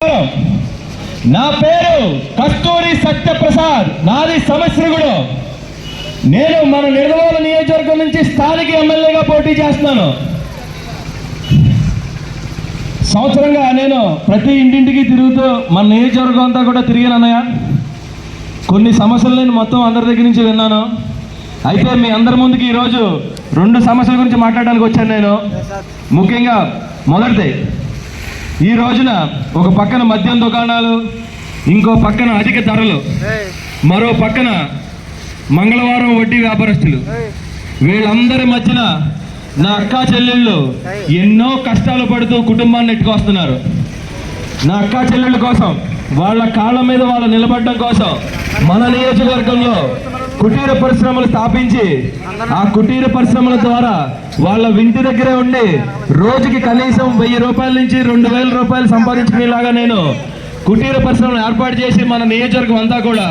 నా పేరు కస్తూరి సత్యప్రసాద్, నాది సమశ్రగుడు. నేను మన నిడదవోలు నియోజకవర్గం నుంచి స్థానిక ఎమ్మెల్యేగా పోటీ చేస్తున్నాను. సంవత్సరంగా నేను ప్రతి ఇంటింటికి తిరుగుతూ మన నియోజకవర్గం అంతా కూడా తిరిగాను అన్నయ్య. కొన్ని సమస్యలు నేను మొత్తం అందరి దగ్గర నుంచి విన్నాను. అయితే మీ అందరి ముందుకి ఈరోజు 2 సమస్యల గురించి మాట్లాడడానికి వచ్చాను నేను. ముఖ్యంగా మొదటిది, ఈ రోజున ఒక పక్కన మద్యం దుకాణాలు, ఇంకో పక్కన అధిక ధరలు, మరో పక్కన మంగళవారం వడ్డీ వ్యాపారస్తులు, వీళ్ళందరి మధ్యన నా అక్కా చెల్లెళ్ళు ఎన్నో కష్టాలు పడుతూ కుటుంబాన్ని నెట్టుకొస్తున్నారు. నా అక్కా చెల్లెళ్ళ కోసం, వాళ్ళ కాళ్ళ మీద వాళ్ళు నిలబడడం కోసం మన నియోజకవర్గంలో కుటీర పరిశ్రమలు స్థాపించి ఆ కుటీర పరిశ్రమల ద్వారా వాళ్ళ ఇంటి దగ్గరే ఉండి రోజుకి కనీసం 1000 రూపాయల నుంచి 2000 రూపాయలు సంపాదించుకునేలాగా నేను కుటీర పరిశ్రమలు ఏర్పాటు చేసి మన నియోజకవర్గం అంతా కూడా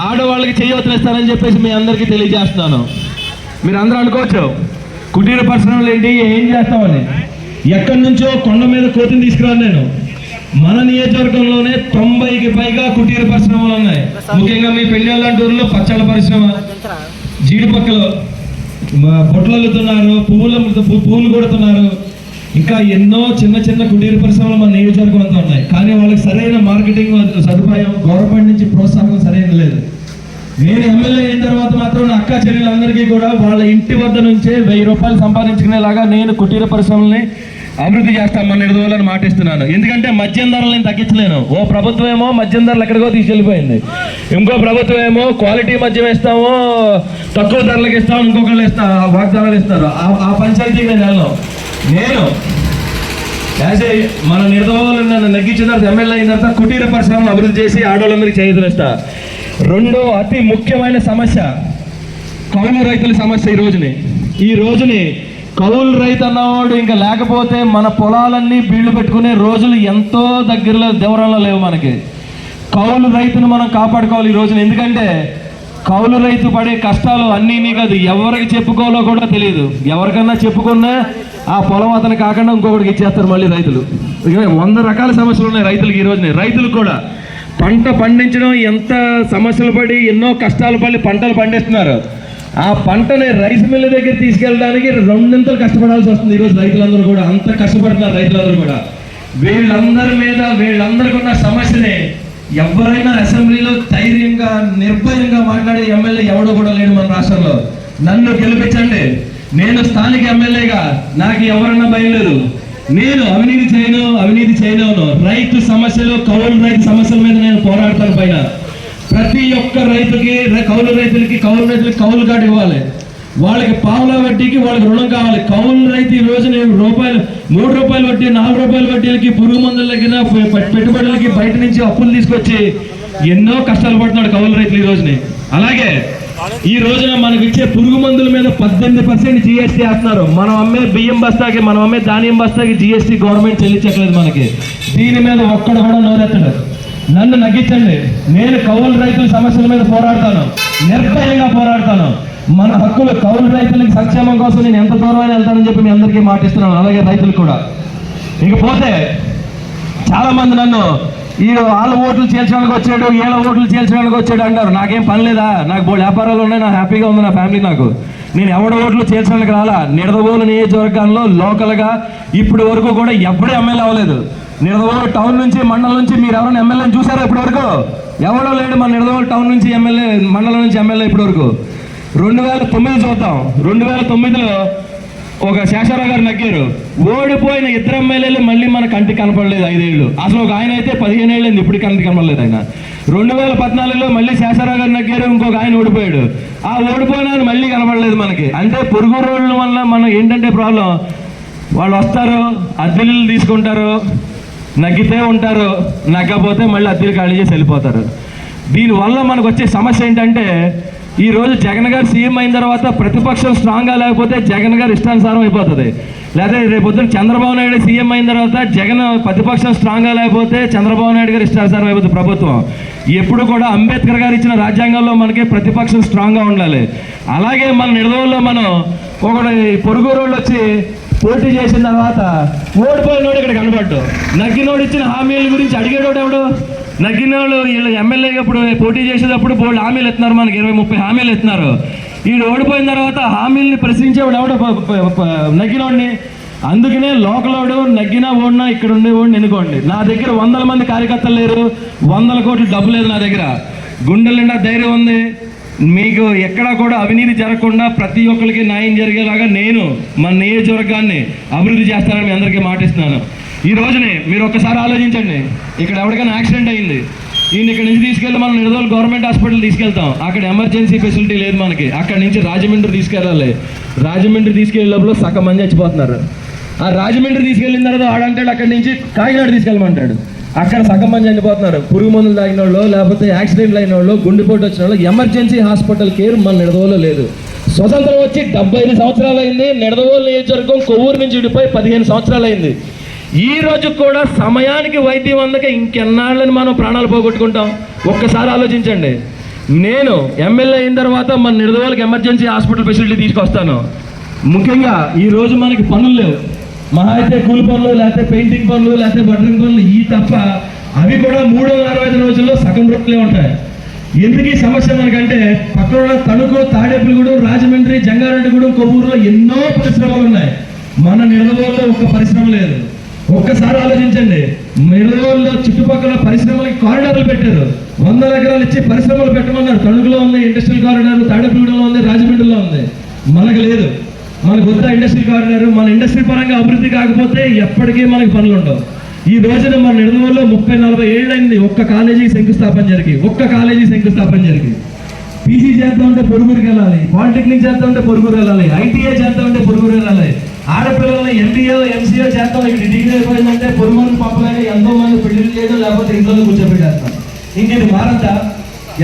ఆడవాళ్ళకి చేయవతనిస్తానని చెప్పేసి మీ అందరికీ తెలియజేస్తున్నాను. మీరు అందరూ అనుకోవచ్చు, కుటీర పరిశ్రమలు ఏంటి, ఏం చేస్తామని. ఎక్కడి నుంచో కొండ మీద కోతిని తీసుకురాను నేను. మన నియోజకవర్గంలోనే 90కి పైగా కుటీర పరిశ్రమలు ఉన్నాయి. ముఖ్యంగా మీ పెళ్ళి లాంటి ఊర్లో పచ్చళ్ళ పరిశ్రమ, జీడిపక్కలు బొట్లు అల్లుతున్నారు, పువ్వులు కొడుతున్నారు, ఇంకా ఎన్నో చిన్న చిన్న కుటీర పరిశ్రమలు మన నియోజకవర్గం అంతా ఉన్నాయి. కానీ వాళ్ళకి సరైన మార్కెటింగ్ సదుపాయం గవర్నమెంట్ నుంచి ప్రోత్సాహం సరైన లేదు. నేను ఎమ్మెల్యే అయిన తర్వాత మాత్రం నా అక్క చెల్లెలందరికీ కూడా వాళ్ళ ఇంటి వద్ద నుంచే 1000 రూపాయలు సంపాదించుకునేలాగా నేను కుటీర పరిశ్రమల్ని అభివృద్ధి చేస్తాను మన నిడదవోలని మాటిస్తున్నాను. ఎందుకంటే మద్యం ధరలు నేను తగ్గించలేను. ఓ ప్రభుత్వం ఏమో మద్యం ధరలు ఎక్కడికో తీసుకెళ్ళిపోయింది, ఇంకో ప్రభుత్వం ఏమో క్వాలిటీ మద్యం ఇస్తామో తక్కువ ధరలకు ఇస్తాము, ఇంకొకళ్ళు వాగ్దానాలు ఇస్తారు. ఆ పంచాయతీకి నేను వెళ్ళను. నేను మన నిడదవోలు నన్ను నెగ్గించిన తర్వాత ఎమ్మెల్యే అయిన తర్వాత కుటీర పరిశ్రమను అభివృద్ధి చేసి ఆడవాళ్ళందరికీ చేయూతనిస్తా. రెండో అతి ముఖ్యమైన సమస్య కౌలు రైతుల సమస్య. ఈ రోజుని కౌలు రైతు అన్నవాడు ఇంకా లేకపోతే మన పొలాలన్నీ బీళ్లు పెట్టుకునే రోజులు ఎంతో దగ్గరలో దూరంలో లేవు మనకి. కౌలు రైతును మనం కాపాడుకోవాలి ఈ రోజున. ఎందుకంటే కౌలు రైతు పడే కష్టాలు అన్నీ కాదు, ఎవరికి చెప్పుకోవాలో కూడా తెలియదు. ఎవరికన్నా చెప్పుకున్నా ఆ పొలం అతను కాకుండా ఇంకొకటికి ఇచ్చేస్తారు మళ్ళీ రైతులు. 100 రకాల సమస్యలు ఉన్నాయి రైతులకి ఈ రోజున. రైతులు కూడా పంట పండించడం ఎంత సమస్యలు పడి ఎన్నో కష్టాలు పడి పంటలు పండిస్తున్నారు. ఆ పంటని రైస్ మిల్ దగ్గర తీసుకెళ్ళడానికి 2 కష్టపడాల్సి వస్తుంది ఈరోజు రైతులందరూ కూడా. అంత కష్టపడుతున్నారు రైతులందరూ కూడా. వీళ్ళందరికీ ఉన్న సమస్యని ఎవరైనా అసెంబ్లీలో ధైర్యంగా నిర్భయంగా మాట్లాడే ఎమ్మెల్యే ఎవడో కూడా లేడు మన రాష్ట్రంలో. నన్ను గెలిపించండి, నేను స్థానిక ఎమ్మెల్యేగా, నాకు ఎవరన్నా భయం లేదు. నేను అవినీతి చేయను. రైతు సమస్యలు, కౌలు రైతు సమస్యల మీద నేను పోరాడతాను. పైన ప్రతి ఒక్క రైతుకి, కౌలు రైతులకి కౌలు కార్డు ఇవ్వాలి. వాళ్ళకి పావుల వడ్డీకి వాళ్ళకి రుణం కావాలి. కౌలు రైతు ఈ రోజు నేను 3 రూపాయల వడ్డీ, 4 రూపాయల వడ్డీలకి, పురుగు మందుల దగ్గర పెట్టుబడులకి బయట నుంచి అప్పులు తీసుకొచ్చి ఎన్నో కష్టాలు పడుతున్నాడు కౌలు రైతులు ఈ రోజుని. అలాగే ఈ రోజున మనకి ఇచ్చే పురుగు మందుల మీద 18% జిఎస్టీ వేస్తున్నారు. మనం అమ్మే బియ్యం బస్తాకి, మనం అమ్మే ధాన్యం బస్తాకి జిఎస్టీ గవర్నమెంట్ చెల్లించట్లేదు మనకి. దీని మీద ఒక్కడు కూడా నోరెత్తడు. నన్ను నగ్గించండి, నేను కౌలు రైతుల సమస్యల మీద పోరాడతాను, నిర్భయంగా పోరాడతాను. మన హక్కులు, కౌలు రైతులకి సంక్షేమం కోసం నేను ఎంత దూరమైనా వెళ్తానని చెప్పి మీ అందరికీ మాటిస్తున్నాను. అలాగే రైతులు కూడా. ఇకపోతే చాలా మంది నన్ను వాళ్ళ ఓట్లు చేల్చడానికి వచ్చాడు, వీళ్ళ ఓట్లు చేల్చడానికి వచ్చాడు అంటారు. నాకేం పని లేదా, నాకు బోల్డ్ వ్యాపారాలు ఉన్నాయి, నా హ్యాపీగా ఉంది నా ఫ్యామిలీ. నేను ఎవడ ఓట్లు చేల్చడానికి రాలా. నిడదవోలు నియోజకవర్గంలో లోకల్గా ఇప్పటి వరకు కూడా ఎప్పుడూ ఎమ్మెల్యే అవ్వలేదు. నిడదవోలు టౌన్ నుంచి, మండలం నుంచి మీరు ఎవరైనా ఎమ్మెల్యేని చూసారా ఇప్పటి వరకు? ఎవడో లేడు మన నిడదవోలు టౌన్ నుంచి ఎమ్మెల్యే, మండలం నుంచి ఎమ్మెల్యే ఇప్పటి వరకు. 2009 చూద్దాం. 2009లో ఒక శేషారావు గారు నగ్గారు. ఓడిపోయిన 2 ఎమ్మెల్యేలు మళ్ళీ మన కంటికి కనపడలేదు 5 ఏళ్ళు. అసలు ఒక ఆయన అయితే 15 ఏళ్ళు ఇప్పుడు కంటికి కనపడలేదు ఆయన. 2014లో మళ్ళీ శేషారావు గారు నగ్గారు, ఇంకొక ఆయన ఓడిపోయాడు. ఆ ఓడిపోయిన మళ్ళీ కనపడలేదు మనకి. అంటే పొరుగు రోడ్ల వల్ల మనం ఏంటంటే ప్రాబ్లం, వాళ్ళు వస్తారు, అద్దెలు తీసుకుంటారు, నగ్గితే ఉంటారు, నగ్గపోతే మళ్ళీ అద్దెలు ఖాళీ చేసి వెళ్ళిపోతారు. దీనివల్ల మనకు వచ్చే సమస్య ఏంటంటే, ఈరోజు జగన్ గారు సీఎం అయిన తర్వాత ప్రతిపక్షం స్ట్రాంగ్గా లేకపోతే జగన్ గారు ఇష్టానుసారం అయిపోతుంది. లేదా రేపొద్దున చంద్రబాబు నాయుడు సీఎం అయిన తర్వాత జగన్ ప్రతిపక్షం స్ట్రాంగ్గా లేకపోతే చంద్రబాబు నాయుడు గారు ఇష్టానుసారం అయిపోతుంది ప్రభుత్వం. ఎప్పుడు కూడా అంబేద్కర్ గారు ఇచ్చిన రాజ్యాంగంలో మనకి ప్రతిపక్షం స్ట్రాంగ్గా ఉండాలి. అలాగే మన నిడదవోలులో మనం ఒకటి పొరుగు రోడ్లు వచ్చి పోటీ చేసిన తర్వాత ఓడిపోయినోడు ఇక్కడ కనబడ్డు. నగ్గినోడు ఇచ్చిన హామీల గురించి అడిగేటోడు ఎవడు? నగ్గినోళ్ళు వీళ్ళు ఎమ్మెల్యేగా ఇప్పుడు పోటీ చేసేటప్పుడు బోల్డ్ హామీలు ఎత్తున్నారు, మనకి 20-30 హామీలు ఎత్తున్నారు. వీడు ఓడిపోయిన తర్వాత హామీల్ని ప్రశ్నించేవాడు ఎవడో నగ్గినోడిని. అందుకనే లోకలోడు నగ్గినా ఓడినా ఇక్కడ ఉండేవాడిని ఎన్నుకోండి. నా దగ్గర 100 మంది కార్యకర్తలు లేరు, 100 కోట్ల డబ్బు లేదు నా దగ్గర. గుండెల నిండా ధైర్యం ఉంది. మీకు ఎక్కడా కూడా అవినీతి జరగకుండా ప్రతి ఒక్కరికి న్యాయం జరిగేలాగా నేను మన నియోజకవర్గాన్ని అభివృద్ధి చేస్తానని మీ అందరికీ మాటిస్తున్నాను. ఈ రోజునే మీరు ఒక్కసారి ఆలోచించండి, ఇక్కడ ఎవరికైనా యాక్సిడెంట్ అయింది, ఈయన ఇక్కడ నుంచి తీసుకెళ్ళి మనం నిడదవోలు గవర్నమెంట్ హాస్పిటల్ తీసుకెళ్తాం. అక్కడ ఎమర్జెన్సీ ఫెసిలిటీ లేదు మనకి. అక్కడ నుంచి రాజమండ్రి తీసుకెళ్ళాలి. రాజమండ్రి తీసుకెళ్ళే లోపల సగం మంది చచ్చిపోతున్నారు. ఆ రాజమండ్రి తీసుకెళ్ళిన తర్వాత ఆడంటాడు అక్కడి నుంచి కాకినాడ తీసుకెళ్ళమంటాడు. అక్కడ సగం మంది చనిపోతున్నారు. పురుగు మందులు తాగిన వాళ్ళు, లేకపోతే యాక్సిడెంట్లు అయిన వాళ్ళు, గుండెపోటు వచ్చిన వాళ్ళు. ఎమర్జెన్సీ హాస్పిటల్ కేర్ మన నిడదవోలు లేదు. స్వతంత్రం వచ్చి 75 సంవత్సరాలు అయింది. నిడదవోలు నియోజకవర్గం కొవ్వూరు నుంచి విడిపోయి 15 సంవత్సరాలు అయింది. ఈ రోజు కూడా సమయానికి వైద్యం అందక ఇంకెన్నాళ్ళని మనం ప్రాణాలు పోగొట్టుకుంటాం. ఒక్కసారి ఆలోచించండి. నేను ఎమ్మెల్యే అయిన తర్వాత మన నిడదవోలుకి ఎమర్జెన్సీ హాస్పిటల్ ఫెసిలిటీ తీసుకొస్తాను. ముఖ్యంగా ఈ రోజు మనకి పనులు లేవు. మహా అయితే కూలి పనులు, లేకపోతే పెయింటింగ్ పనులు, లేకపోతే బటరింగ్ పనులు, ఈ తప్ప అవి కూడా 365 రోజుల్లో సగం రూట్లే ఉంటాయి. ఎందుకు ఈ సమస్య మనకంటే పక్కన తణుకు, తాడేపల్లిగూడెం, రాజమండ్రి, జంగారెడ్డిగూడెం, కొవ్వూరులో ఎన్నో పరిశ్రమలు ఉన్నాయి. మన నిడదవోలులో ఒక్క పరిశ్రమ లేదు. ఒక్కసారి ఆలోచించండి. నిడదవోలులో చుట్టుపక్కల పరిశ్రమలకి కారిడార్లు పెట్టారు. 100 ఎకరాలు ఇచ్చి పరిశ్రమలు పెట్టమన్నారు. తణుకులో ఉంది ఇండస్ట్రియల్ కారిడార్, తాడేపల్లిగూడెంలో ఉంది, రాజమండ్రిలో ఉంది. మనకు లేదు. మనకు వద్ద ఇండస్ట్రీ కారిడార్. మన ఇండస్ట్రీ పరంగా అభివృద్ధి కాకపోతే ఎప్పటికీ మనకి పనులు ఉండవు. ఈ రోజున మన నిడదవోలులో 30-40 ఏళ్ళు అయింది ఒక్క కాలేజీకి శంకుస్థాపన జరిగి. పీజీ చేద్దాం అంటే పొరుగురికి వెళ్ళాలి, పాలిటెక్నిక్ చేద్దాం అంటే పొరుగురు వెళ్ళాలి, ఐటీఐ చేద్దాం అంటే పొరుగురు వెళ్ళాలి. ఆడపిల్లల్ని ఎంబీఏ, ఎంసీఏ చేద్దాం, ఇక్కడ డిగ్రీ అయిపోయిందంటే పొరుగురు పంపలేక ఎంతో మంది పెళ్లి చేయడం, లేకపోతే ఇంట్లో కూర్చోబెట్టేస్తాం. ఇంక ఇది మారంతా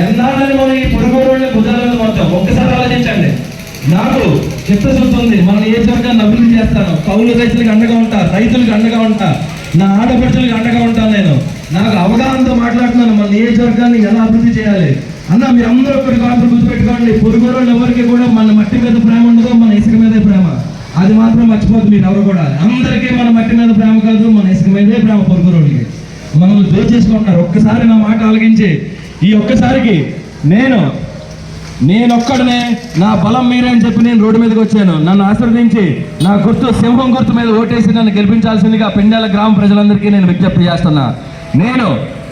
ఎన్నాళ్ళని మనం ఈ పొరుగురు కుదరలేదు మొత్తం. ఒక్కసారి ఆలోచించండి. నాకు చిత్తశుద్ధి ఉంది. మన నియోజకవర్గాన్ని అభివృద్ధి చేస్తాను. కౌలు రైతులకు అండగా ఉంటా, రైతులకు అండగా ఉంటా, నా ఆడపడుచులకు అండగా ఉంటాను. నేను నాకు అవగాహనతో మాట్లాడుతున్నాను. మన నియోజకవర్గాన్ని ఎలా అభివృద్ధి చేయాలి అన్న. మీరు అందరూ ఒకటి కాదు గుర్తుపెట్టుకోండి. పొరుగురు ఎవరికి కూడా మన మట్టి మీద ప్రేమ ఉండదు, మన ఇసుక మీదే ప్రేమ. అది మాత్రం మర్చిపోతుంది మీరు ఎవరు కూడా. అందరికీ మన మట్టి మీద ప్రేమ కాదు, మన ఇసుక మీదే ప్రేమ. పొరుగురోళ్ళకి మనల్ని దోచేసుకుంటున్నారు. ఒక్కసారి నా మాట ఆలకించి ఈ ఒక్కసారికి నేనొక్కడనే నా బలం మీరే అని చెప్పి నేను రోడ్డు మీదకి వచ్చాను. నన్ను ఆశీర్వదించి నా గుర్తు సింహం గుర్తు మీద ఓటేసి నన్ను గెలిపించాల్సిందిగా పెండ్యాల గ్రామ ప్రజలందరికీ నేను విజ్ఞప్తి చేస్తున్నా. నేను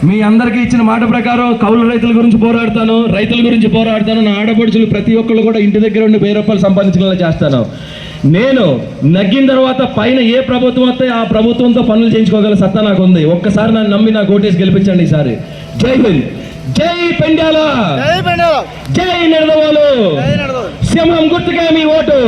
మీ అందరికీ ఇచ్చిన మాట ప్రకారం కౌలు రైతుల గురించి పోరాడతాను, రైతుల గురించి పోరాడతాను. నా ఆడపడుచులు ప్రతి ఒక్కళ్ళు కూడా ఇంటి దగ్గర ఉండి 1000 రూపాయలు సంపాదించుకునేలా చేస్తాను. నేను నగ్గిన తర్వాత పైన ఏ ప్రభుత్వం వస్తే ఆ ప్రభుత్వంతో పనులు చేయించుకోగల సత్తా నాకు ఉంది. ఒక్కసారి నన్ను నమ్మి నాకు ఓటేసి గెలిపించండి ఈసారి. జై హింద్, జై పెండ్యాల, జై నిడదవోలు. సింహం గుర్తుకే మీ ఓటు.